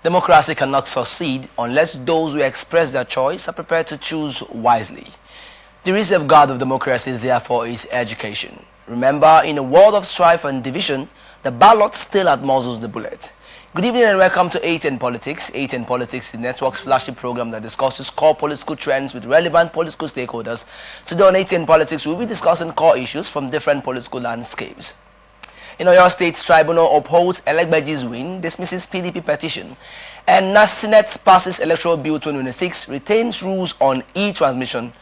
Democracy cannot succeed unless those who express their choice are prepared to choose wisely. The real safeguard of democracy, therefore, is education. Remember, in a world of strife and division, the ballot still outmuzzles the bullet. Good evening and welcome to Atn Politics. Atn Politics is the network's flagship program that discusses core political trends with relevant political stakeholders. Today on Atn Politics, we'll be discussing core issues from different political landscapes. In Oyo State, Tribunal upholds Elegbeji's win, dismisses PDP petition, and Senate passes Electoral Bill 2026, retains rules on e-transmission,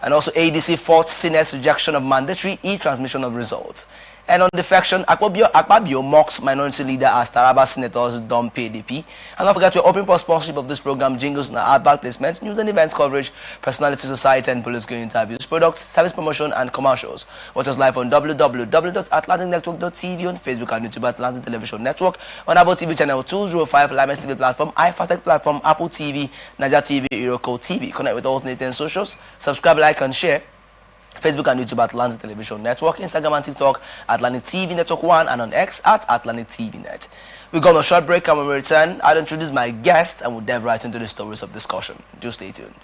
and also ADC fought Senate's rejection of mandatory e-transmission of results. And on defection, Akpabio mocks minority leader as Taraba senators dump PDP. And don't forget, we're open for sponsorship of this program, jingles and advert placement, news and events coverage, personality, society and political interviews, products, service promotion and commercials. Watch us live on www.atlanticnetwork.tv, on Facebook and YouTube, Atlantic Television Network, on Apple TV channel 205, Limes TV platform, iFastech platform, Apple TV, Naija TV, Iroko TV. Connect with all Nathan socials, subscribe, like and share. Facebook and YouTube at Atlantic Television Network, Instagram and TikTok Atlantic TV Network 1, and on X at Atlantic TV Net. We're going on a short break, and when we return, I'll introduce my guest and we'll dive right into the stories of discussion. Do stay tuned.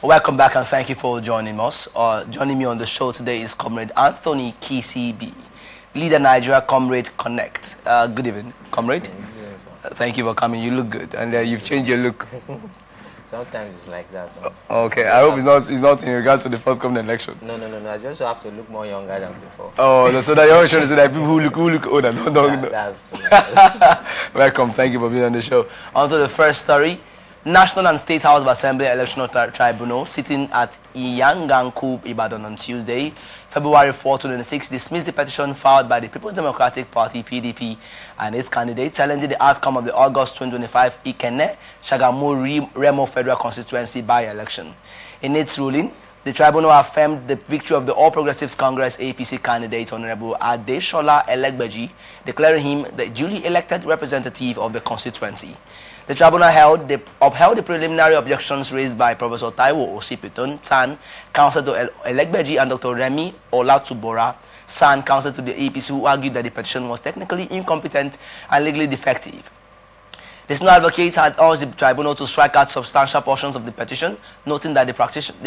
Welcome back and thank you for joining us. Joining me on the show today is Comrade Anthony KCB, Leader Nigeria Comrade Connect. Good evening, Comrade. Thank you for coming. You look good, and you've changed your look. Sometimes it's like that. Okay, I hope it's not in regards to the forthcoming election. No. I just have to look more younger than before. Oh, so that you're trying to say that people who look older don't. That's true. Welcome. Thank you for being on the show. On to the first story. National and State House of Assembly Electoral Tribunal sitting at Iyanganku, Ibadan on Tuesday, February 4, 2026, dismissed the petition filed by the People's Democratic Party (PDP) and its candidate challenging the outcome of the August 2025 Ikenne Shagamu Remo Federal Constituency by-election. In its ruling, the tribunal affirmed the victory of the All Progressives Congress APC candidate Honorable Adeshola Elegbeji, declaring him the duly elected representative of the constituency. The tribunal upheld the preliminary objections raised by Professor Taiwo Osipitun, SAN, counsel to Elegbeji, and Dr. Remi Olatubora, SAN, counsel to the APC, who argued that the petition was technically incompetent and legally defective. The senior advocate had urged the tribunal to strike out substantial portions of the petition, noting that the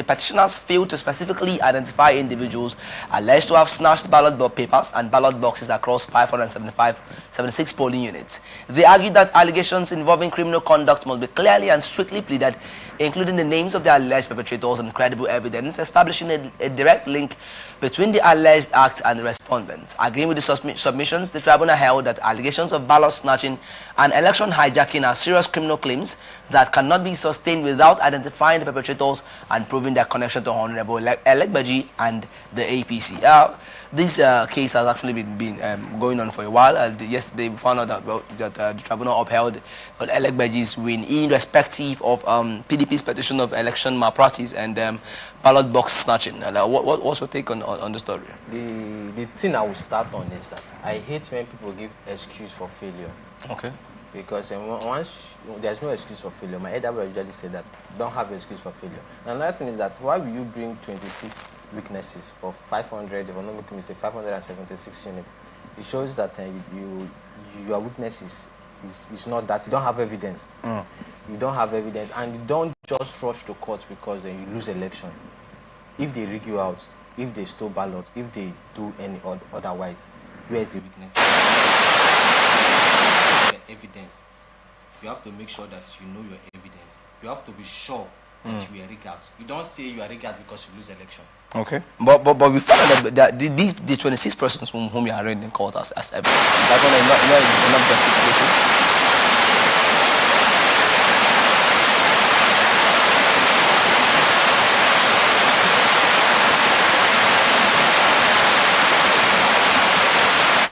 petitioners failed to specifically identify individuals alleged to have snatched ballot papers and ballot boxes across 76 polling units. They argued that allegations involving criminal conduct must be clearly and strictly pleaded, including the names of the alleged perpetrators and credible evidence, establishing a direct link between the alleged act and the respondent. Agreeing with the submissions, the tribunal held that allegations of ballot snatching and election hijacking are serious criminal claims that cannot be sustained without identifying the perpetrators and proving their connection to Honorable Elegbeji and the APC. This case has actually been going on for a while. Yesterday we found out that the tribunal upheld Elegbeji's win irrespective of PDP's petition of election malpractice and ballot box snatching. What's your take on the story? The thing I will start on is that I hate when people give excuse for failure. Okay. Because once there's no excuse for failure, my elder brother usually say that don't have excuse for failure. And another thing is that why will you bring 26 weaknesses for 500, if I'm not making a mistake, 576 units? It shows that your weakness is not that you don't have evidence. You don't have evidence, and you don't just rush to court because then you lose election. If they rig you out, if they stole ballot, if they do any otherwise, where is the weakness? Evidence. You have to make sure that you know your evidence. You have to be sure that you are rigged out. You don't say you are rigged out because you lose election. Okay, but we found that the 26 persons whom you are arraigned in court as evidence, that's not justification.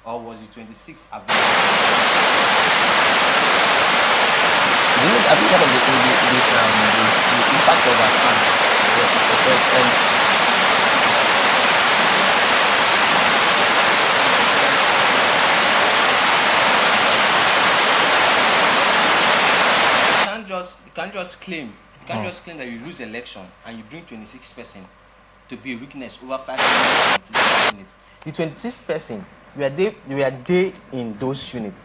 Or was it 26 available? Have you heard of the impact of our You can't just claim that you lose election and you bring 26% to be a weakness over 500 units. The 26%, were they in those units,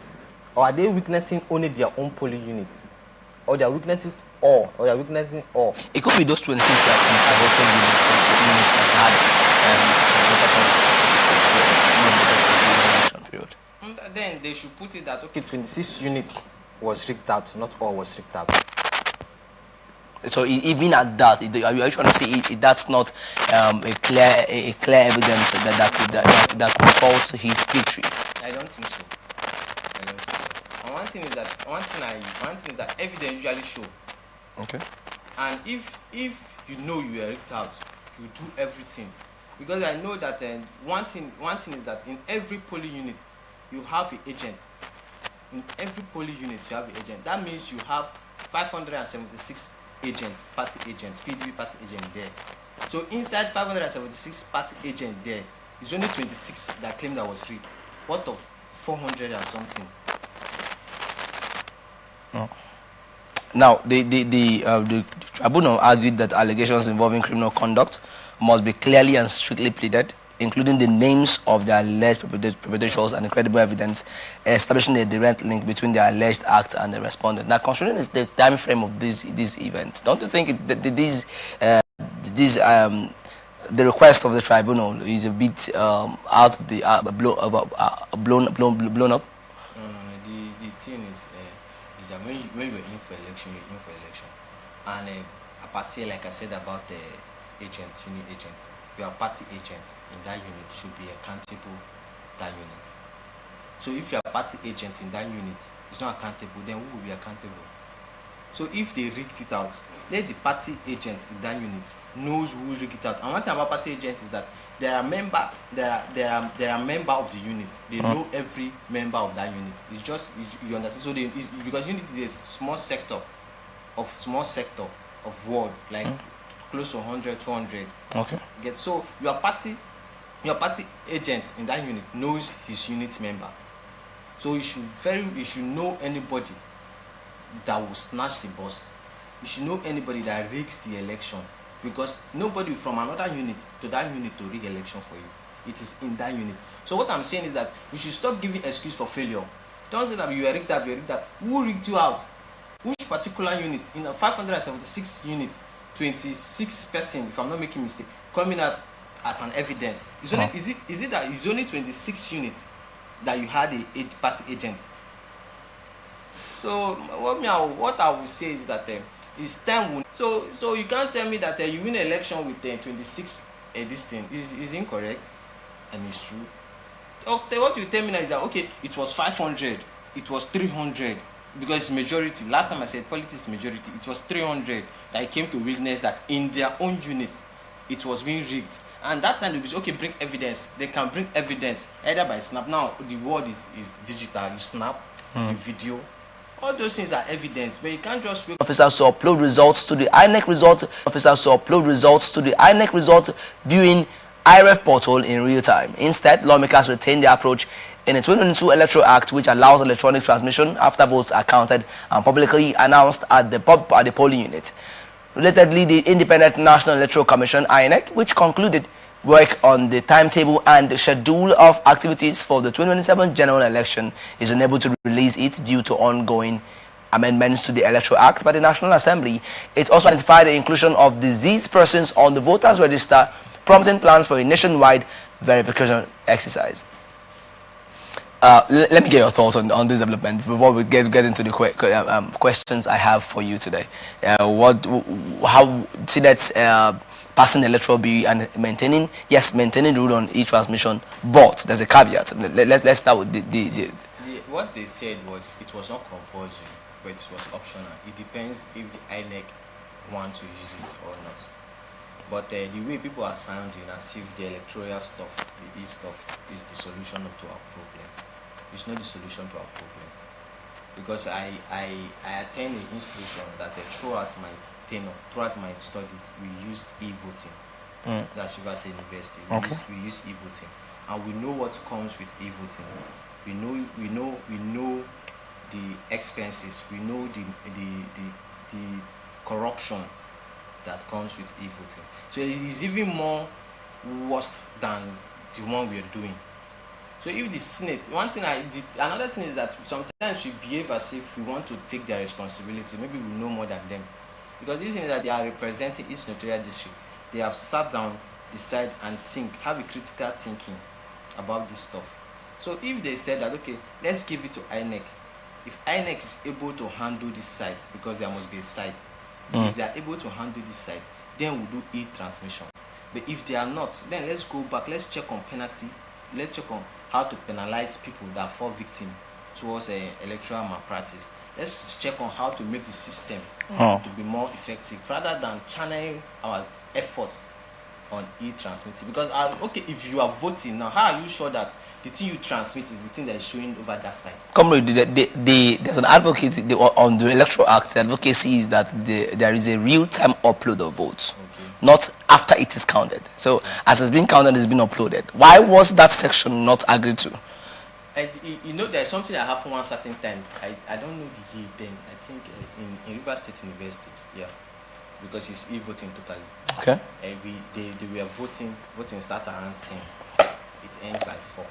or are they witnessing only their own polling units? Or their weaknesses all, or they're witnessing all. It could be those 26 that have also been had then they should put it that okay, 26 units was rigged out, not all was rigged out. So even at that, are you trying to say that's not a clear evidence that could fall to his victory? I don't think so. And one thing is that evidence usually show. Okay. And if you know you are rigged out, you do everything. Because I know that one thing is that in every polling unit you have an agent. In every polling unit you have an agent. That means you have 576 agents, party agents, PDP party agent there. So inside 576 party agent there, it's only 26 that claim that was rigged. What of 400 and something? No. Now, the tribunal argued that allegations involving criminal conduct must be clearly and strictly pleaded, including the names of the alleged perpetrators and credible evidence, establishing a direct link between the alleged act and the respondent. Now, considering the time frame of this event, don't you think that these this the request of the tribunal is a bit out of the blown up? The thing is that when you're in for election, you're in for election. And apart say, like I said about the agents, unit agents, your party agent in that unit should be accountable that unit. So if your party agent in that unit is not accountable, then who will be accountable? So if they rigged it out, let the party agent in that unit knows who rigged it out. And one thing about party agents is that they are member of the unit. They know every member of that unit. It's just you understand. So because unit is a small sector of ward, like close to 100, 200. Okay. So your party agent in that unit knows his unit member. So you should know anybody that will snatch the boss. You should know anybody that rigs the election, because nobody from another unit to that unit to rig election for you. It is in that unit. So what I'm saying is that you should stop giving excuse for failure. Don't say that you rigged that, you rigged that. Who rigged you out? Which particular unit? In a 576 unit, 26 person, if I'm not making mistake, coming out as an evidence. Is it that it's only 26 units that you had a party agent? So what I will say is that it's time. So you can't tell me that you win an election with 26 this thing is incorrect, and it's true. Okay, what you tell me now is that okay, it was 500, it was 300, because it's majority. Last time I said politics majority, it was 300 that I came to witness that in their own unit it was being rigged. And that time they will say, okay, bring evidence. They can bring evidence either by snap. Now the world is digital. You snap, you video. All those things are evidence, but you can't just wait. Officers to upload results to the INEC result. Officers to upload results to the INEC result during IREF portal in real time. Instead, lawmakers retain their approach in the 2022 Electoral Act, which allows electronic transmission after votes are counted and publicly announced at the polling unit. Relatedly, the Independent National Electoral Commission (INEC), which concluded work on the timetable and the schedule of activities for the 2027 general election, is unable to release it due to ongoing amendments to the Electoral Act by the National Assembly. It also identified the inclusion of deceased persons on the voters register, prompting plans for a nationwide verification exercise. Let me get your thoughts on this development before we get into the questions I have for you today. How see that passing the electoral bill and maintaining the rule on e-transmission, but there's a caveat. Let's start with what they said was it was not compulsory, but it was optional. It depends if the INEC want to use it or not. But the way people are sounding as if the electoral stuff, the e-stuff, is the solution to our problem. It's not the solution to our problem. Because I attend an institution that throughout my studies, we use e-voting. That's Rivers State University. We use e-voting, and we know what comes with e-voting. We know the expenses. We know the corruption that comes with e-voting. So it is even more worse than the one we are doing. So if the Senate, another thing is that sometimes we behave as if we want to take their responsibility. Maybe we know more than them. Because this is that they are representing each notarial district. They have sat down, decide and think, have a critical thinking about this stuff. So if they said that, okay, let's give it to INEC. If INEC is able to handle this site, because there must be a site, if they are able to handle this site, then we'll do e-transmission. But if they are not, then let's go back, let's check on penalty, let's check on how to penalize people that fall victim towards electoral malpractice. Let's check on how to make the system to be more effective, rather than channeling our efforts on e-transmitting. Because okay, if you are voting now, how are you sure that the thing you transmit is the thing that is showing over that side? Comrade, there's an advocate on the Electoral Act. The advocacy is that there is a real-time upload of votes, not after it is counted. So as it's been counted, it's been uploaded. Why was that section not agreed to? And you know, there's something that happened one certain time. I don't know the day then. I think in Rivers State University, yeah, because it's e-voting totally. Okay. And they were voting. Voting starts around 10. It ends by 4.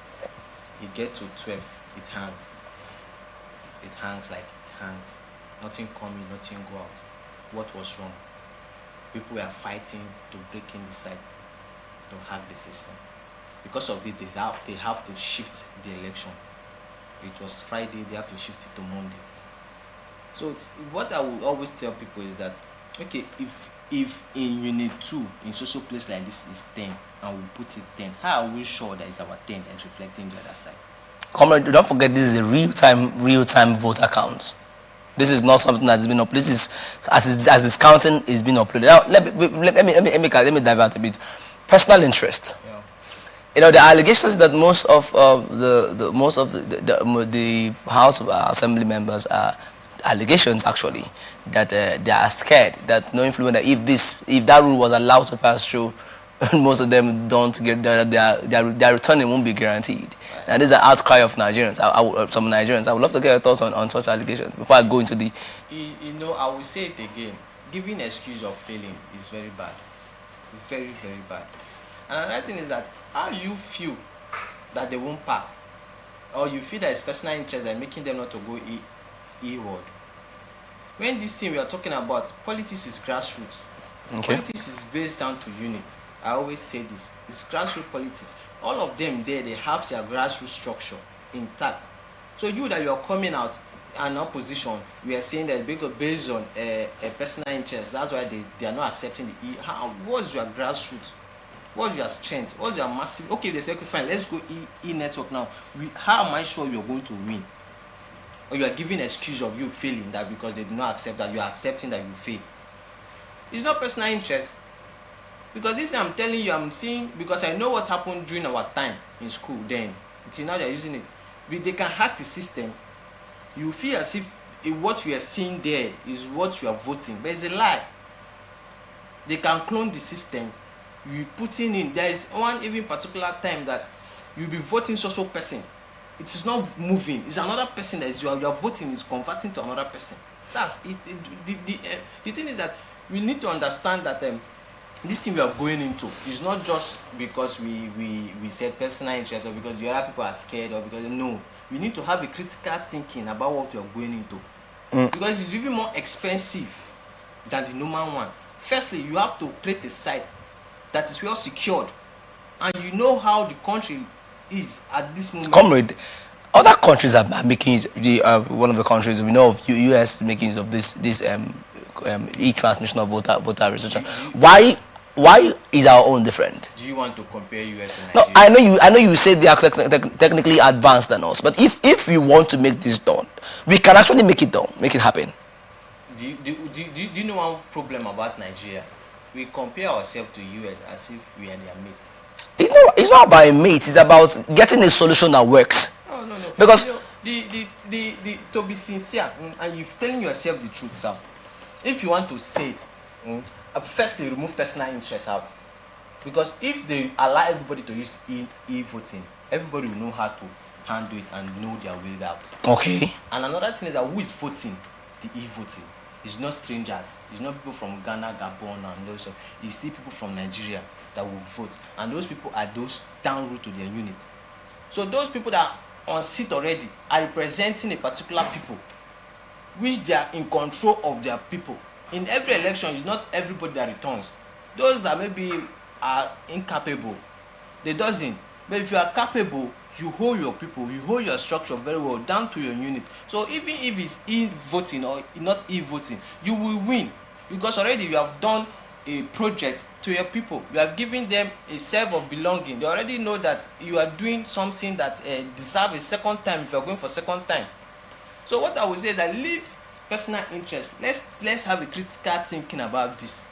It gets to 12. It hangs. It hangs. Nothing coming, nothing go out. What was wrong? people were fighting to break in the site, to hack the system. Because of this, they have to shift the election. It was Friday, they have to shift it to Monday. So what I will always tell people is that, okay, if in unit 2 in social place like this is 10 and we put it 10, how are we sure that it's our 10 that's reflecting the other side? Comrade, don't forget this is a real-time voter count. This is not something that's been uploaded. This is as it's counting is being uploaded. Now let me divert a bit. Personal interest. Yeah. You know, the allegations that most of the House of Assembly members are allegations actually that they are scared that no influence, that if that rule was allowed to pass through, most of them don't get their return won't be guaranteed. Right. And this is an outcry of Nigerians. Some Nigerians. I would love to get your thoughts on such allegations before I go into the. You know, I will say it again. Giving excuse of failing is very bad, very very bad. And another thing is that how you feel that they won't pass, or you feel that it's personal interest and making them not to go E-word. When this thing we are talking about, politics is grassroots. Okay. Politics is based down to units. I always say this. It's grassroots politics. All of them there, they have their grassroots structure intact. So you that you are coming out an opposition, we are saying that based on a personal interest, that's why they are not accepting the what's your grassroots? What's your strength? What's your massive? Okay, they say, okay, fine, let's go E-network now. How am I sure you're going to win? Or you are giving excuse of you failing that because they do not accept that, you are accepting that you fail. It's not personal interest. Because this I'm telling you, I'm seeing, because I know what happened during our time in school then. Until now they're using it. But they can hack the system. You feel as if what you are seeing there is what you are voting. But it's a lie. They can clone the system. You putting in, there is one even particular time that you'll be voting social person. It is not moving. It's another person that you are voting is converting to another person. That's it. The thing is that we need to understand that this thing we are going into is not just because we said personal interest or because the other people are scared or because no. We need to have a critical thinking about what we are going into. Because it's even more expensive than the normal one. Firstly, you have to create a site that is well secured, and you know how the country is at this moment. Comrade, other countries are making one of the countries we know of, US making use of this e-transmission of voter registration. Why is our own different? Do you want to compare US and Nigeria? No, I know you say they are technically advanced than us, but if we want to make this done, we can actually make it done, make it happen. Do you know one problem about Nigeria? We compare ourselves to US as if we are their mates. It's not about a mate. It's about getting a solution that works. No. Because to be sincere, and you're telling yourself the truth, sir. If you want to say it, firstly remove personal interest out. Because if they allow everybody to use e-voting, everybody will know how to handle it and know their way out. Okay. And another thing is that who is voting the e-voting? It's not strangers. It's not people from Ghana, Gabon, and those. It's still people from Nigeria that will vote, and those people are those down route to their unit. So those people that are on seat already are representing a particular people, which they are in control of their people. In every election, it's not everybody that returns. Those that maybe are incapable, they doesn't. But if you are capable, you hold your people, you hold your structure very well down to your unit. So even if it's e-voting or not e-voting, you will win, because already you have done a project to your people. You have given them a sense of belonging. They already know that you are doing something that deserves a second time if you are going for second time. So what I would say is that leave personal interest. Let's have a critical thinking about this.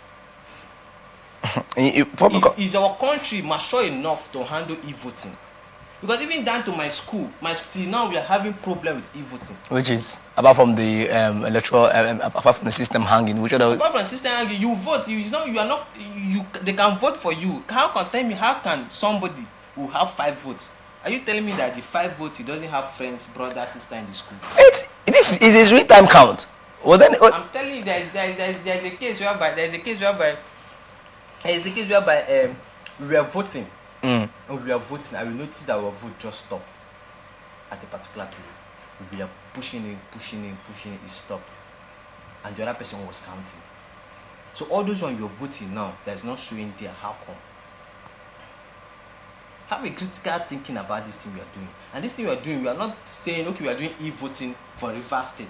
Is our country mature enough to handle e-voting? Because even down to my school, till now we are having problem with e-voting. Which is apart from the electoral, apart from the system hanging, which other? Apart from the system hanging, you vote. They can vote for you. How can somebody who have 5 votes? Are you telling me that the 5 votes he doesn't have friends, brother, sister in the school? It is real time count. I'm telling you, there's a case whereby we are voting. And we are voting, and we notice that our vote just stopped at a particular place. We are pushing it, it stopped. And the other person was counting. So all those ones you're voting now that is not showing there, how come? Have a critical thinking about this thing we are doing. And this thing we are doing, we are not saying, okay, we are doing e-voting for Rivers State.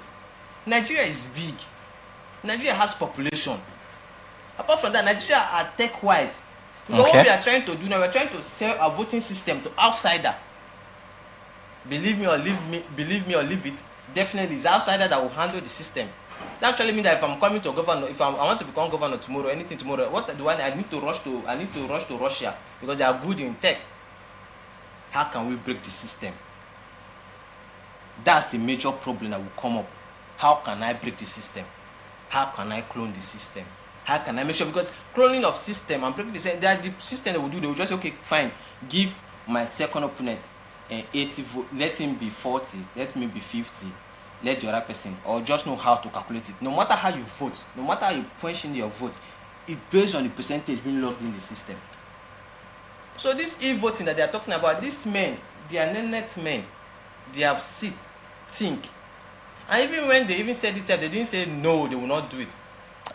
Nigeria is big. Nigeria has population. Apart from that, Nigeria are tech-wise. Because what we are trying to do now, we are trying to sell our voting system to outsider. Believe me or leave it, definitely it's outsider that will handle the system. That actually means that if I'm coming to governor, if I want to become governor tomorrow, anything tomorrow, what do I need to rush to Russia because they are good in tech. How can we break the system? That's the major problem that will come up. How can I break the system? How can I clone the system? How can I make sure? Because cloning of system and breaking the system, that the system they will do, they will just say, okay, fine, give my second opponent 80 vote, let him be 40, let me be 50, let the other person, or just know how to calculate it. No matter how you vote, no matter how you punch in your vote, it's based on the percentage being logged in the system. So this e-voting that they are talking about, these men, they are net men, they have sit, think. And even when they even said it, they didn't say no, they will not do it.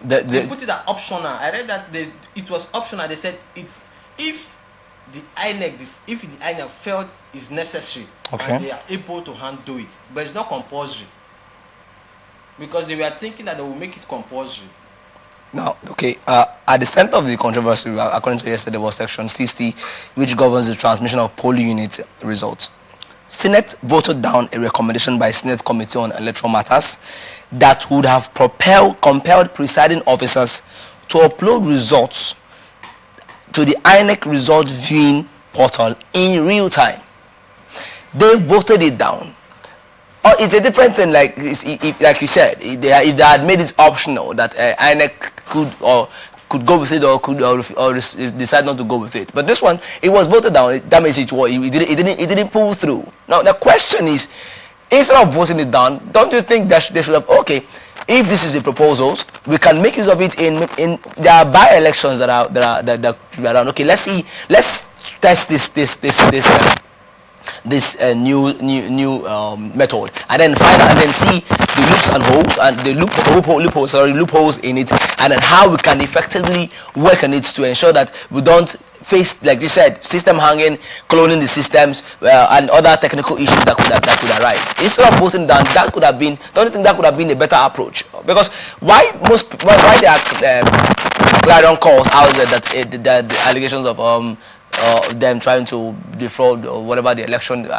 They put it as optional. I read that it was optional. They said it's if the INEC felt is necessary and they are able to handle it, but it's not compulsory because they were thinking that they will make it compulsory. Now, at the center of the controversy, according to yesterday, was Section 60, which governs the transmission of polling unit results. Senate voted down a recommendation by Senate Committee on Electoral Matters that would have compelled presiding officers to upload results to the INEC result viewing portal in real time. They voted it down. Or it's a different thing, like you said, if they had made it optional that INEC could go with it or decide not to go with it. But this one, it was voted down. That means it didn't pull through. Now the question is, instead of voting it down, don't you think that they should have, okay, if this is the proposals, we can make use of it in there are by-elections that should be around. Okay, let's test this new method, and then find out and then see the loops and holes and the loopholes in it, and then how we can effectively work on it to ensure that we don't face, like you said, system hanging, cloning the systems, and other technical issues that could arise. Instead of voting down, that could have been, don't you think that could have been a better approach? Because why there are clarion calls out there that the allegations of them trying to defraud or whatever the election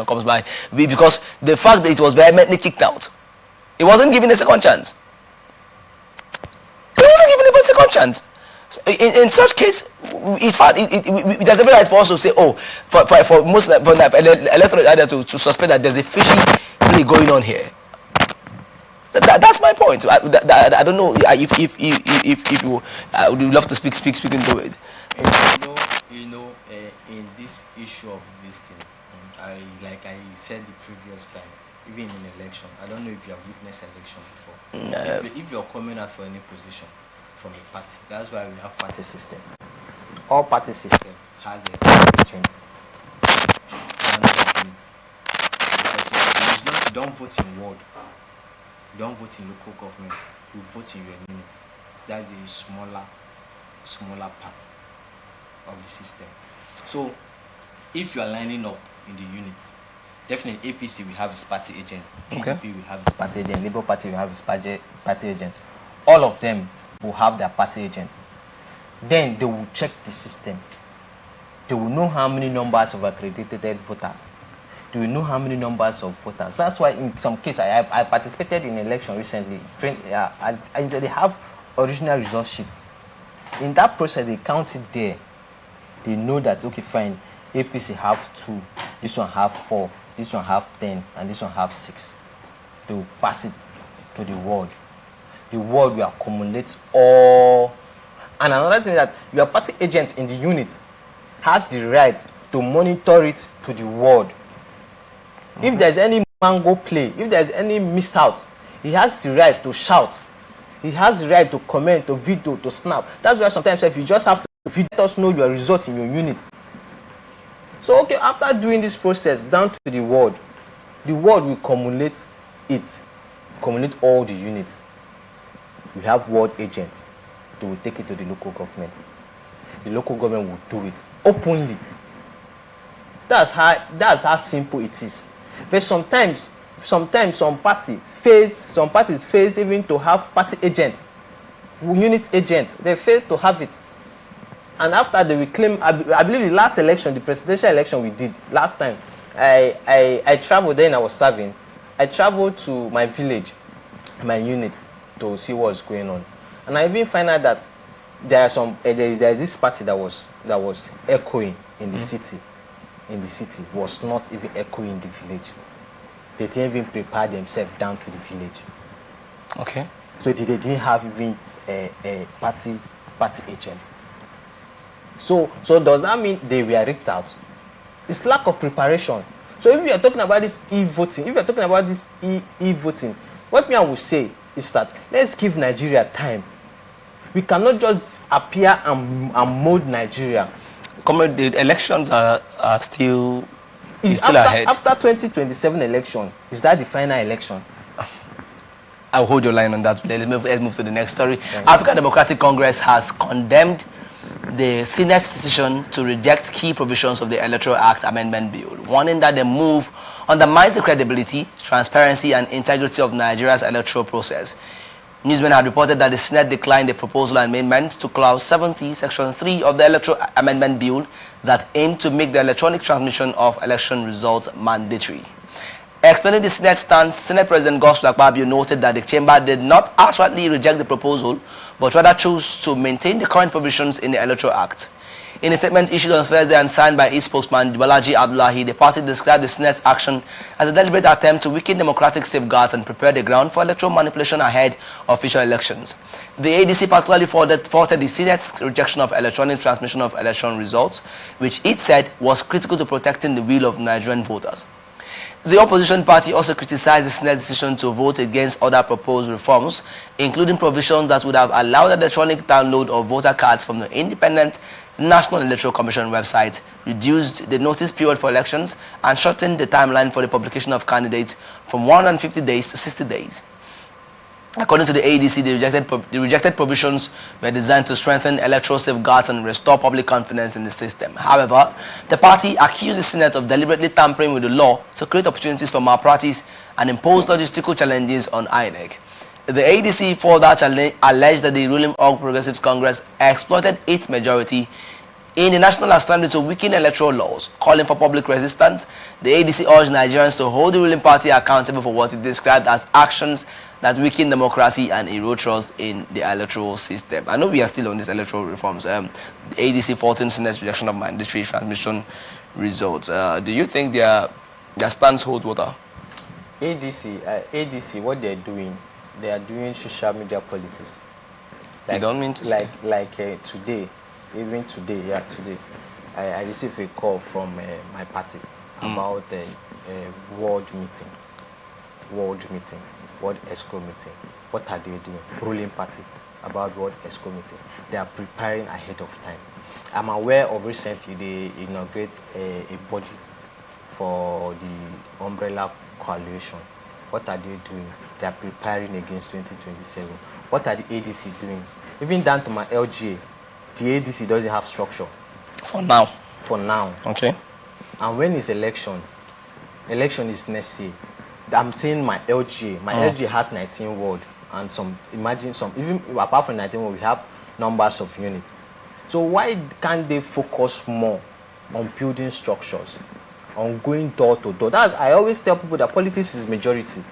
comes by, because the fact that it was vehemently kicked out, it wasn't given a second chance. So in such case, there's every right for us to say, oh, for most electoral to suspect that there's a fishy play going on here. That's my point. I don't know if you would love to speak into it. In this issue of this thing, like I said the previous time, even in election, I don't know if you have witnessed election before. If you're coming out for any position from a party, that's why we have party system. All party system has a party agent. Because you don't vote in ward, you don't vote in local government, you vote in your unit. That's a smaller part of the system. So if you are lining up in the unit, definitely APC will have its party agent, PDP will have its party agent, Labour Party will have its party agent. All of them will have their party agent. Then they will check the system. They will know how many numbers of accredited voters. They will know how many numbers of voters. That's why in some cases I participated in an election recently. And they have original result sheets. In that process, they count it there. They know that, okay, fine, APC have 2, this one have 4, this one have 10, and this one have 6. They will pass it to the ward. The ward will accumulate all. And another thing is that your party agent in the unit has the right to monitor it to the ward. If there's any mango play, if there's any miss out, he has the right to shout. He has the right to comment, to video, to snap. That's why sometimes if you just have to let us know your result in your unit. So okay, after doing this process down to the ward will cumulate all the units. We have ward agents they will take it to the local government. The local government will do it openly. That's how simple it is. But sometimes some parties fail even to have party agents, unit agents. They fail to have it. And after they will claim, I believe the last election, the presidential election we did last time, I traveled then I was serving. I traveled to my village, my unit, to see what's going on. And I even find out that there is this party that was echoing in the city. In the city was not even echoing in the village. They didn't even prepare themselves down to the village. Okay. So they didn't have even a party agents. So does that mean they were rigged out? It's lack of preparation. So if we are talking about this e-voting, what me I would say is that let's give Nigeria time. We cannot just appear and mold Nigeria. The elections are still ahead. After 2027 election, is that the final election? I'll hold your line on that. Let's move to the next story. African Democratic Congress has condemned the Senate's decision to reject key provisions of the Electoral Act Amendment Bill, warning that the move undermines the credibility, transparency, and integrity of Nigeria's electoral process. Newsmen have reported that the Senate declined the proposal and amendment to Clause 70, Section 3 of the Electoral Amendment Bill that aimed to make the electronic transmission of election results mandatory. Explaining the Senate stance, Senate President Godswill Akpabio noted that the chamber did not outrightly reject the proposal, but rather chose to maintain the current provisions in the Electoral Act. In a statement issued on Thursday and signed by its spokesman, Balaji Abdullahi, the party described the Senate's action as a deliberate attempt to weaken democratic safeguards and prepare the ground for electoral manipulation ahead of future elections. The ADC particularly faulted the Senate's rejection of electronic transmission of election results, which it said was critical to protecting the will of Nigerian voters. The opposition party also criticized the Senate's decision to vote against other proposed reforms, including provisions that would have allowed electronic download of voter cards from the independent National Electoral Commission website, reduced the notice period for elections, and shortened the timeline for the publication of candidates from 150 days to 60 days. According to the ADC, the rejected provisions were designed to strengthen electoral safeguards and restore public confidence in the system. However, the party accused the Senate of deliberately tampering with the law to create opportunities for malpractice and impose logistical challenges on INEC. The ADC further alleged that the ruling All Progressives Congress exploited its majority in the National Assembly to weaken electoral laws, calling for public resistance. The ADC urged Nigerians to hold the ruling party accountable for what it described as actions that weaken democracy and erode trust in the electoral system. I know we are still on these electoral reforms. The ADC faulting Senate's rejection of mandatory transmission results. Do you think their stance holds water? ADC, what they are doing social media politics. You don't mean to say? Today, I received a call from my party about a world ESCO meeting. What are they doing? Ruling party about world ESCO meeting. They are preparing ahead of time. I'm aware of recently they inaugurate a body for the umbrella coalition. What are they doing? They are preparing against 2027. What are the ADC doing? Even down to my LGA, the ADC doesn't have structure. For now. For now. Okay. And when is election? Election is next year. I'm saying my LGA. My LGA has 19 wards and even apart from 19 wards, we have numbers of units. So why can't they focus more on building structures, on going door to door? I always tell people that politics is majority.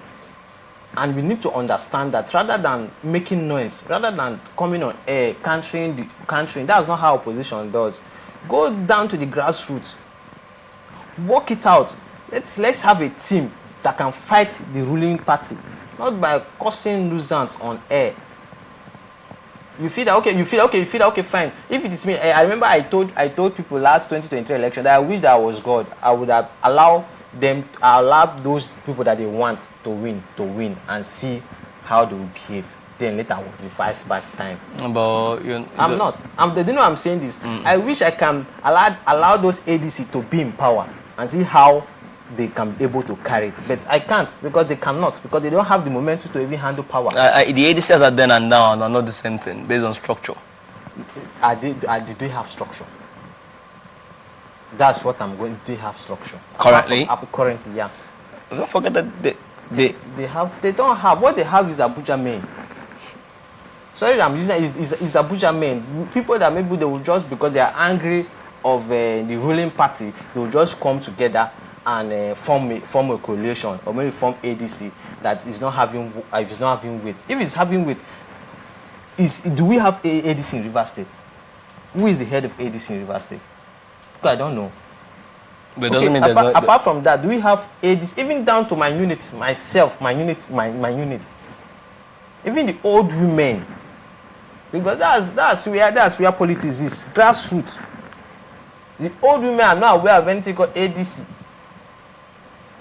And we need to understand that rather than making noise, rather than coming on air, countering, that's not how opposition does. Go down to the grassroots. Work it out. Let's have a team that can fight the ruling party, not by causing nuisance on air. You feel that okay, fine. If it is me, I remember I told people last 2023 election that I wish that I was God. I would have allowed those people that they want to win and see how they will behave. Then later I will revise back time. But I'm not. You know I'm saying this. I wish I can allow those ADC to be in power and see how they can be able to carry it. But I can't, because they cannot, because they don't have the momentum to even handle power. The ADCs are then and now are not the same thing, based on structure. Do they have structure? That's what I'm going to. They have structure. Currently? Currently, yeah. Don't forget that they don't have. What they have is Abuja men. Sorry, I'm using is Abuja men. People that maybe they will just, because they are angry of the ruling party, they will just come together and form a coalition, or maybe form ADC that is not having weight. If it's having weight, do we have ADC in Rivers State? Who is the head of ADC in Rivers State? Because I don't know. But it doesn't mean there's apart from that, do we have ADC, even down to my unit, myself, my unit, even the old women? Because that's where politics is, grassroots. The old women are not aware of anything called ADC.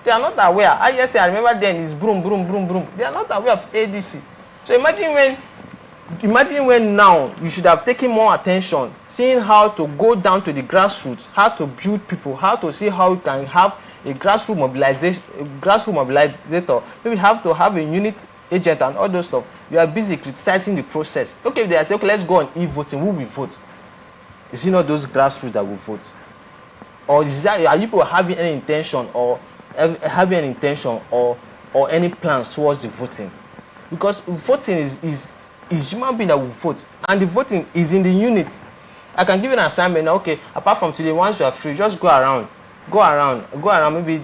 They are not aware. I remember then is broom. They are not aware of ADC. So imagine when now you should have taken more attention, seeing how to go down to the grassroots, how to build people, how to see how you can have a grassroots mobilizator. Maybe have to have a unit agent and all those stuff. You are busy criticizing the process. Okay, if they say, okay, let's go on e-voting, who will vote? Is it not those grassroots that will vote? Or is that, are people having any intention or any plans towards the voting? Because voting is human being that will vote, and the voting is in the unit. I can give you an assignment. Okay, apart from today, once you are free, just go around, maybe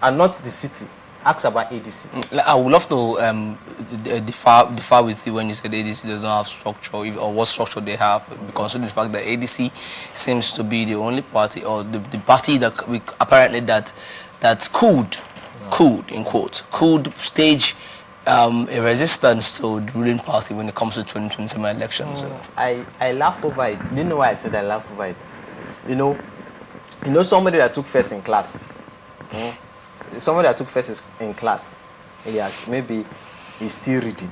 not the city. Ask about ADC. I would love to differ with you when you said ADC does not have structure, or what structure they have, considering the fact that ADC seems to be the only party, or the party that apparently that could stage a resistance to the ruling party when it comes to 2027 elections. I laugh over it. Do you know why I said I laugh over it? You know somebody that took first in class. Somebody that took first in class, he's still reading.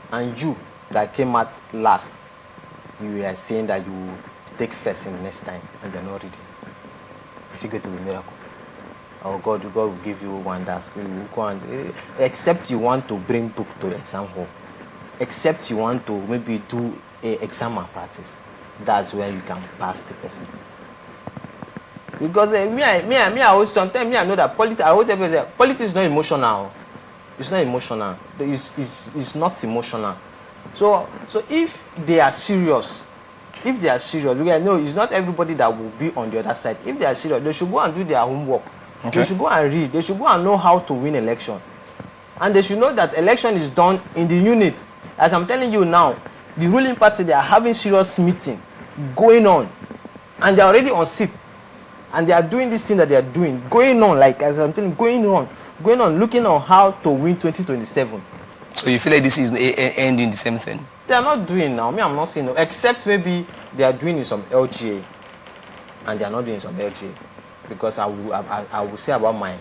And you that came out last, you are saying that you will take first in next time, and you're not reading. Is it going to be a miracle? Oh, God will give you one that's except you want to bring book to the exam hall, except you want to maybe do a exam and practice. That's where you can pass the person. Because I always, sometimes I know that politics. I always tell people that politics is not emotional. It's not emotional. It's not emotional. So if they are serious, because I know it's not everybody that will be on the other side. If they are serious, they should go and do their homework. Okay. They should go and read. They should go and know how to win election, and they should know that election is done in the unit. As I'm telling you now, the ruling party, they are having serious meeting going on, and they are already on seat. And they are doing this thing that they are doing, going on, like as I'm telling you, going on, looking on how to win 2027. So you feel like this is ending the same thing? They are not doing now. I'm not saying no, except maybe they are doing in some LGA, and they are not doing some LGA, because I will say about mine.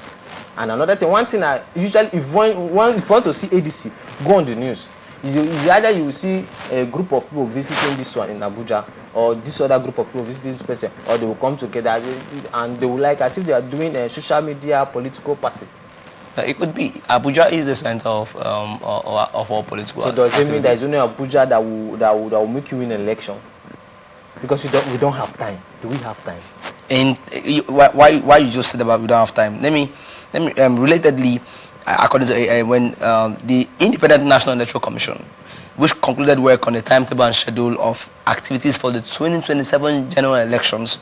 And another thing, one thing I usually, if you want to see ADC, go on the news. Either you will see a group of people visiting this one in Abuja, or this other group of people visiting this person, or they will come together and they will, like, as if they are doing a social media political party. It could be. Abuja is the center of all political. So does it mean there is only Abuja that will make you win an election? Because we don't have time. Do we have time? And why you just said about we don't have time? Let me relatedly, according to when the Independent National Electoral Commission, which concluded work on the timetable and schedule of activities for the 2027 general elections,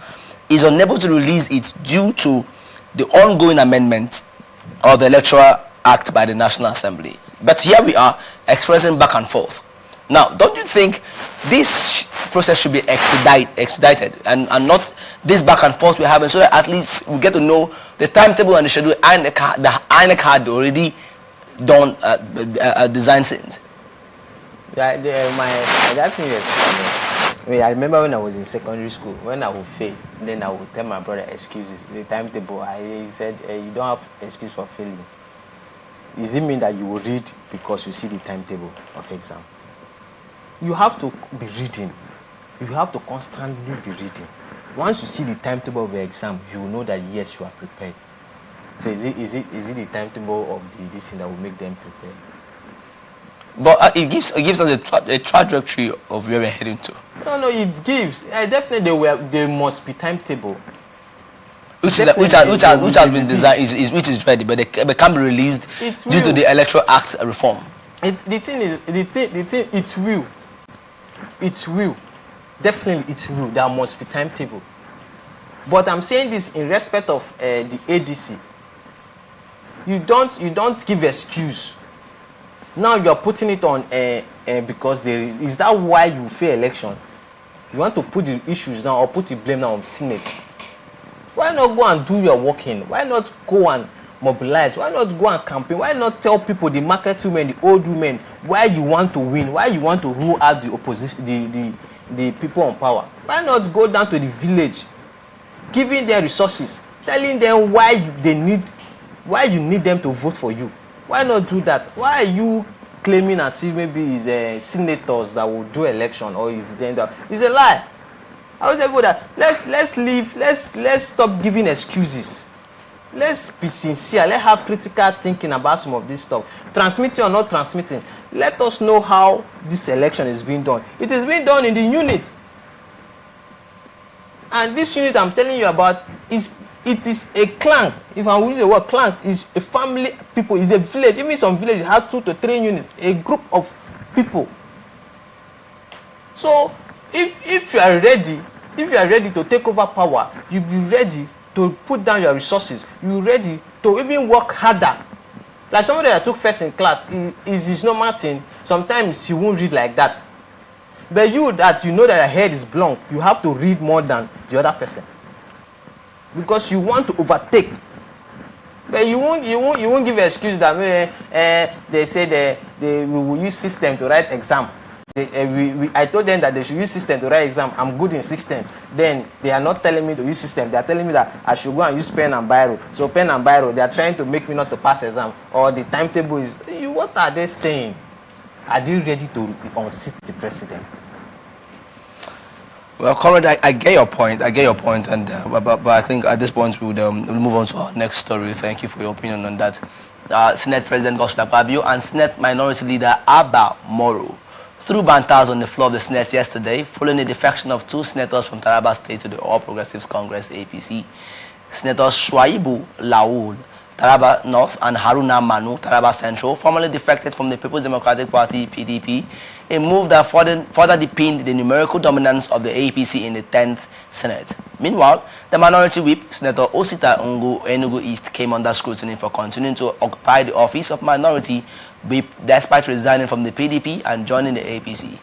is unable to release it due to the ongoing amendment of the Electoral Act by the National Assembly. But here we are expressing back and forth. Now, don't you think this process should be expedited and not this back and forth we're having, so that at least we get to know the timetable and the schedule, and the INEC had already done design since? Yeah, that thing is, I remember when I was in secondary school, when I would fail, then I would tell my brother excuses. The timetable, he said, you don't have excuse for failing. Does it mean that you will read because you see the timetable of exam? You have to be reading. You have to constantly be reading. once you see the timetable of the exam, you will know that yes, you are prepared. So is it the timetable of this thing that will make them prepared? But it gives us a trajectory of where we're heading to. No, it gives. Definitely, they must be timetable. Which has been designed, which is ready, but they can't be released due to the Electoral Act reform. The thing, it will. Definitely, it will. There must be timetable. But I'm saying this in respect of the ADC. You don't give excuse. Now you are putting it on because is that why you fail election? You want to put the issues down or put the blame down on Senate? Why not go and do your working? Why not go and mobilize? Why not go and campaign? Why not tell people, the market women, the old women, why you want to win? Why you want to rule out the opposition, the people on power? Why not go down to the village, giving them resources, telling them why you need them to vote for you? Why not do that? Why are you claiming as if maybe it's senators that will do election or is them that? It's a lie. I was able that let's leave. Let's stop giving excuses. Let's be sincere. Let's have critical thinking about some of this stuff. Transmitting or not transmitting. Let us know how this election is being done. It is being done in the unit. And this unit I'm telling you about it is a clan. If I use the word clan, is a family people, is a village. Even some villages have 2 to 3 units, a group of people. So if you are ready to take over power, you be ready to put down your resources. You ready to even work harder. Like somebody that took first in class is his normal thing. Sometimes he won't read like that. But you know that your head is blunt, you have to read more than the other person. Because you want to overtake. But you won't give an excuse that they say we will use system to write exam. I told them that they should use system to write exam. I'm good in system. Then they are not telling me to use system. They are telling me that I should go and use pen and biro. So pen and biro, they are trying to make me not to pass exam. Or the timetable is. What are they saying? Are they ready to unseat the president? Well, Conrad, I get your point. And but I think at this point we'll move on to our next story. Thank you for your opinion on that. Senate President Godswill Akpabio and Senate Minority Leader Abba Moro threw banters on the floor of the Senate yesterday, following the defection of 2 senators from Taraba State to the All Progressives Congress (APC). Senators Shuaibu Laul, Taraba North, and Haruna Manu, Taraba Central, formerly defected from the People's Democratic Party (PDP), a move that further deepened the numerical dominance of the APC in the 10th Senate. Meanwhile, the minority whip, Senator Osita Ungu Enugu East, came under scrutiny for continuing to occupy the office of minority whip despite resigning from the PDP and joining the APC.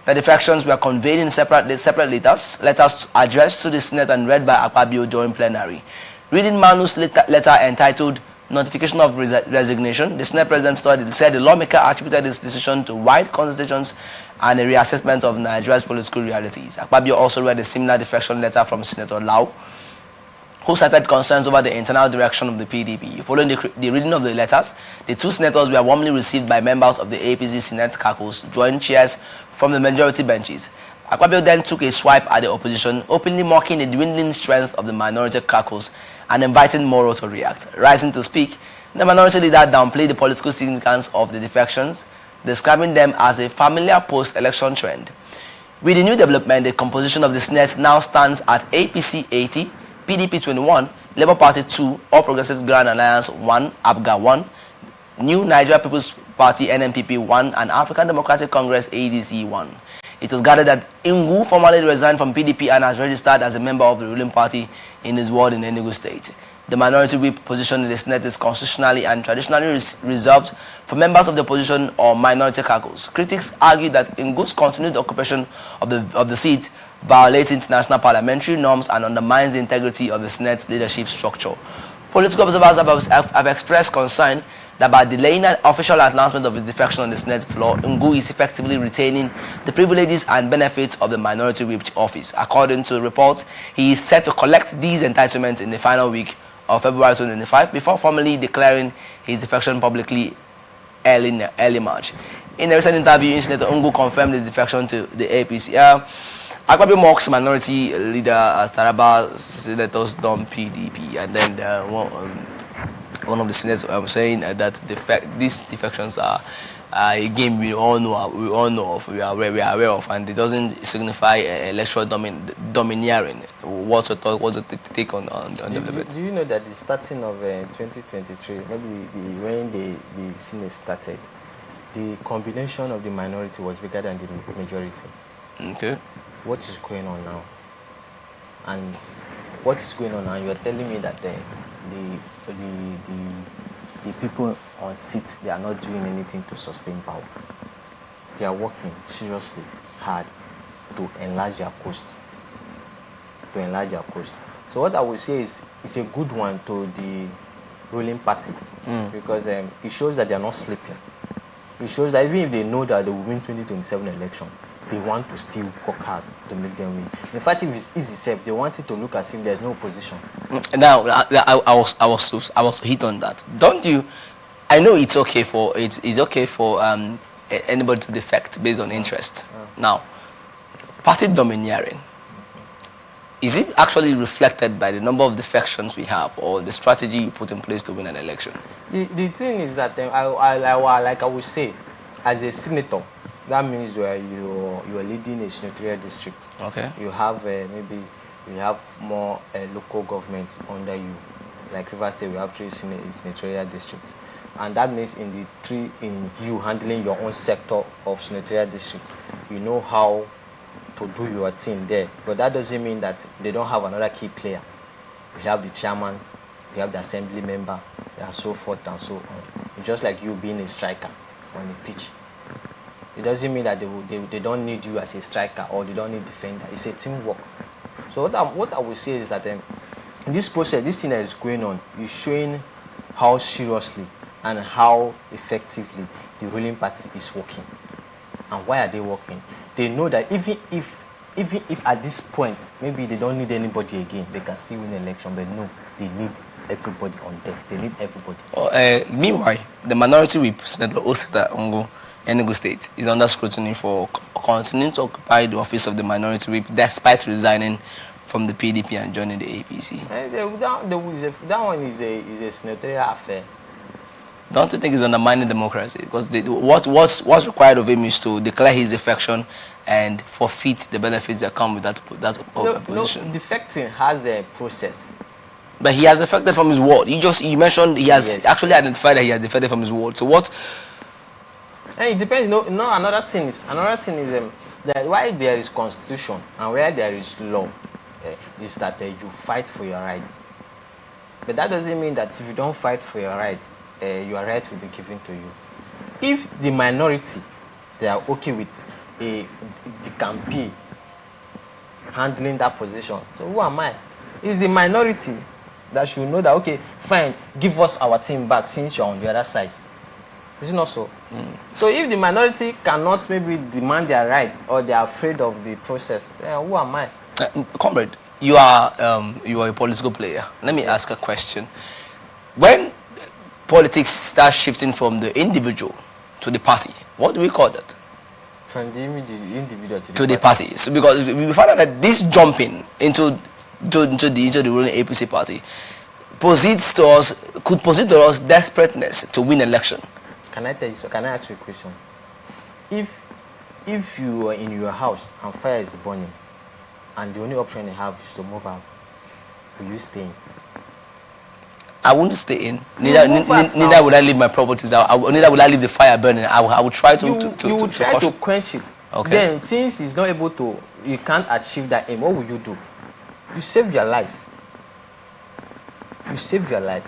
The defections were conveyed in separate letters addressed to the Senate and read by Akpabio during plenary. Reading Manu's letter entitled Notification of Resignation, the Senate President said the lawmaker attributed this decision to wide consultations and a reassessment of Nigeria's political realities. Akpabio also read a similar defection letter from Senator Lau, who cited concerns over the internal direction of the PDP. Following the reading of the letters, the 2 senators were warmly received by members of the APC Senate caucus, drawing cheers from the majority benches. Akpabio then took a swipe at the opposition, openly mocking the dwindling strength of the minority caucus and inviting Moro to react. Rising to speak, the minority leader downplayed the political significance of the defections, describing them as a familiar post-election trend. With the new development, the composition of the Senate now stands at APC 80, PDP 21, Labour Party 2, All Progressives Grand Alliance 1, ABGA 1, New Nigeria People's Party NNPP 1, and African Democratic Congress ADC 1. It was gathered that Ingu formally resigned from PDP and has registered as a member of the ruling party in his ward in Enugu State. The minority whip position in the Senate is constitutionally and traditionally reserved for members of the opposition or minority caucus. Critics argue that Ingu's continued occupation of the seat violates international parliamentary norms and undermines the integrity of the Senate's leadership structure. Political observers have expressed concern that by delaying an official announcement of his defection on the Senate floor, Ngu is effectively retaining the privileges and benefits of the minority whip office. According to reports, he is set to collect these entitlements in the final week of February 2025 before formally declaring his defection publicly early March. In a recent interview, Senator Ngu confirmed his defection to the APC. Akpabio mocks minority leader as Taraba senators dump PDP, and then one of the senators saying that these defections are a game we all know of, we are aware of, and it doesn't signify electoral domineering. What's your thought? What's your take on development? Do you know that the starting of 2023, maybe when the Senate started, the combination of the minority was bigger than the majority? Okay. What is going on now? And what is going on now? You are telling me that the people on seats, they are not doing anything to sustain power. They are working seriously hard to enlarge their coast. So what I would say is it's a good one to the ruling party because it shows that they are not sleeping. It shows that even if they know that they will win 2027 election, they want to still work hard to make them win. In fact, if it's easy safe, they want it to look as if there's no opposition. Now, I was hit on that. Don't you? I know it's okay for anybody to defect based on interest. Now, party domineering, is it actually reflected by the number of defections we have, or the strategy you put in place to win an election? The thing is that like I would say, as a senator, that means you are leading a senatorial district. Okay. You have maybe you have more local governments under you. Like Rivers State, we have 3 senatorial districts, and that means in you handling your own sector of senatorial district, you know how to do your thing there. But that doesn't mean that they don't have another key player. You have the chairman, you have the assembly member, and so forth and so on. It's just like you being a striker on the pitch. It doesn't mean that they don't need you as a striker or they don't need defender. It's a teamwork. So what I would say is that in this process, this thing that is going on is showing how seriously and how effectively the ruling party is working. And why are they working? They know that even if at this point maybe they don't need anybody again, they can still win the election. But no, they need everybody on deck. They need everybody. Meanwhile, the minority whip, Senator Osita Ongo, Enugu State, is under scrutiny for continuing to occupy the office of the minority whip despite resigning from the PDP and joining the APC. That one is a senatorial affair. Don't you think it's undermining democracy? Because what's required of him is to declare his defection and forfeit the benefits that come with that position. No, defecting has a process. But he has defected from his ward. You mentioned he has actually identified that he has defected from his ward. So what? And it depends. No, another thing is that why there is constitution and where there is law is that you fight for your rights. But that doesn't mean that if you don't fight for your rights, your rights will be given to you. If the minority, they are okay with the campaign handling that position, so who am I? It's the minority that should know that, okay, fine, give us our team back since you're on the other side. Is it not so? So if the minority cannot maybe demand their rights or they are afraid of the process, who am I? Comrade, you are a political player. Let me ask a question. When politics starts shifting from the individual to the party, what do we call that? From the individual to the party. So because we found out that this jumping into the ruling APC party could posit to us desperateness to win election. Can I tell you? So can I ask you a question? If you are in your house and fire is burning, and the only option you have is to move out, will you stay in? I wouldn't stay in. Neither would I leave my properties. Neither would I leave the fire burning. I would try to try to quench it. Okay. Then, since it's not able to, you can't achieve that aim. What will you do? You save your life. You save your life.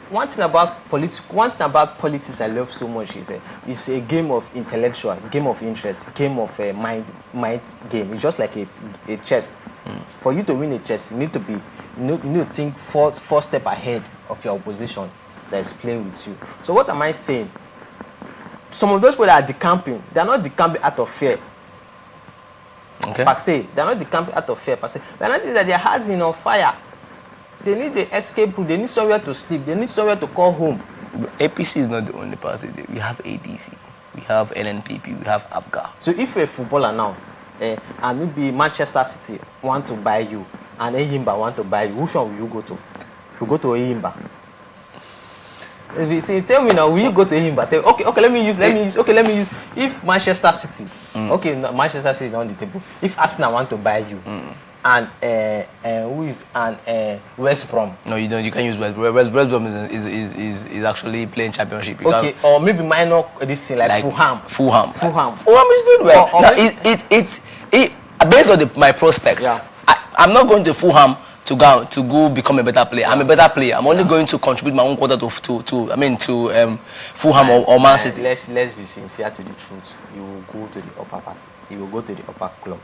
One thing about politics I love so much is it's a game of intellectual, game of interest, game of mind game. It's just like a chess. For you to win a chess, you need to think four steps ahead of your opposition that is playing with you. So what am I saying? Some of those people that are decamping, they are not decamping out of fear. Okay. Per se, they are not decamping out of fear per se. They are not that their hearts are on fire. They need the escape route. They need somewhere to sleep. They need somewhere to call home. But APC is not the only party. We have ADC. We have NNPP. We have APGA. So if you're a footballer now, and maybe Manchester City want to buy you, and Eyimba want to buy you, which one will you go to? You go to Eyimba. Say, tell me now, will you go to him? But okay, let me use. If Manchester City, okay, no, Manchester City is on the table. If Arsenal want to buy you, and West Brom. No, you don't. You can use West Brom. West Brom is actually playing championship. Okay, or maybe minor this thing like Fulham. Fulham is doing well. Now, it's based on my prospects. Yeah. I'm not going to Fulham to go become a better player. I'm a better player. I'm only going to contribute my own quota to Fulham or Man City. Let's be sincere to the truth. You will go to the upper party. You will go to the upper club.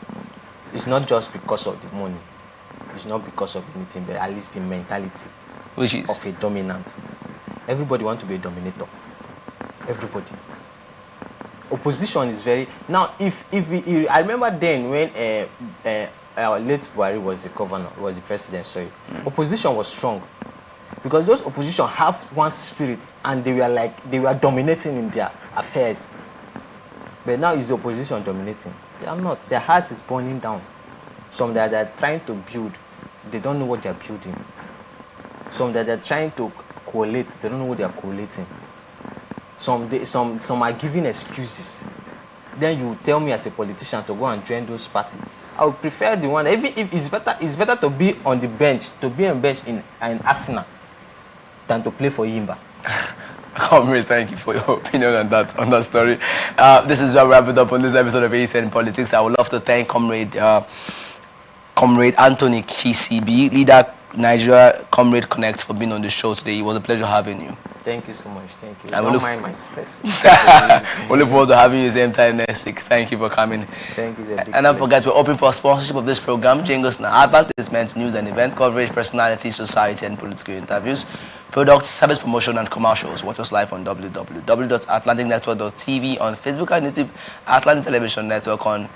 It's not just because of the money. It's not because of anything, but at least the mentality, which is of a dominant. Everybody wants to be a dominator. Everybody. Opposition is very now. If I remember then when late Buhari was the governor, was the president, sorry. Opposition was strong because those opposition have one spirit and they were dominating in their affairs. But now is the opposition dominating? They are not. Their house is burning down. Some that they're trying to build, they don't know what they're building. Some that they're trying to collate, they don't know what they're collating. Some are giving excuses. Then you tell me as a politician to go and join those parties. I would prefer the one. Even if it's better to be on the bench, in Arsenal, than to play for Yimba. Comrade, thank you for your opinion on that story. This is where we wrap it up on this episode of Atn Politics. I would love to thank Comrade Anthony KCB, leader Nigeria Comrade Connect, for being on the show today. It was a pleasure having you. Thank you so much. Thank you. Don't mind my space. We look forward to having you same time next week. Thank you for coming. Thank you. And don't forget, we're open for sponsorship of this program. Jingles and advertisements, news and event coverage, personality, society, and political interviews, products, service promotion, and commercials. Watch us live on www.atlanticnetwork.tv, on Facebook and YouTube, Atlantic Television Network, on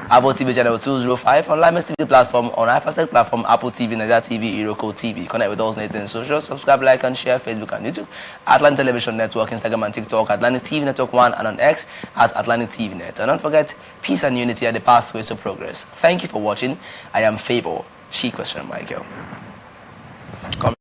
Apple TV channel 205, on Live TV platform, on iFastech platform, Apple TV, Nigeria TV, Iroko TV. Connect with us on Atn social. Subscribe, like, and share Facebook and YouTube. Atlantic Television Network, Instagram and TikTok, Atlantic TV Network 1, and on X as Atlantic TV Net. And don't forget, peace and unity are the pathways to progress. Thank you for watching. I am Favor. She question Michael. Come.